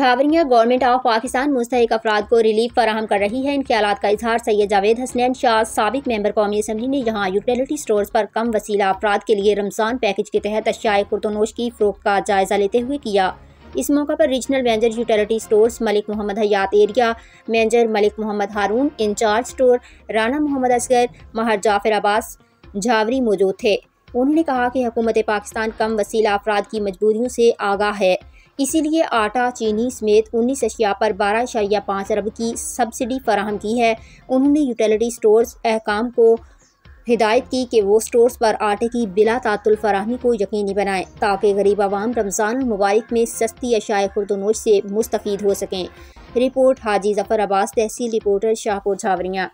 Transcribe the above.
جھاوریاں government of Pakistan مستحق افراد کو ریلیف فراہم کر رہی ہے۔ ان خیالات کا اظہار سید جاوید حسنین شاہ سابق ممبر قومی اسمبلی نے یہاں یوٹیلیٹی سٹورز پر کم وسیلہ افراد کے لیے رمضان پیکج کے تحت اشیاء خوردونوش کی فروخت کا جائزہ لیتے ہوئے کیا۔ اس موقع پر ریجنل مینیجر یوٹیلیٹی سٹورز ملک محمد حیات ایریا مینیجر ملک محمد ہارون، انچارج سٹور رانا محمد اصغر، ماہر جعفر عباس جھاوری موجود تھے۔ انہوں نے کہا کہ حکومت پاکستان کم وسیلہ افراد کی مجبوریوں سے آگاہ ہے، اسی لیے آٹا، چینی سمیت 19 اشیاء پر 12.5 ارب کی سبسڈی فراہم کی ہے۔ انہوں نے یوٹیلیٹی سٹورز حکام کو ہدایت کی کہ وہ سٹورز پر آٹے کی بلا تعطل فراہمی کو یقینی بنائیں تاکہ غریب عوام رمضان المبارک میں سستی اشیاء خوردونوش سے مستفید ہو سکیں۔ رپورٹ حاجی ظفر عباس، تحصیل رپورٹر، شاہپور جھاوریاں۔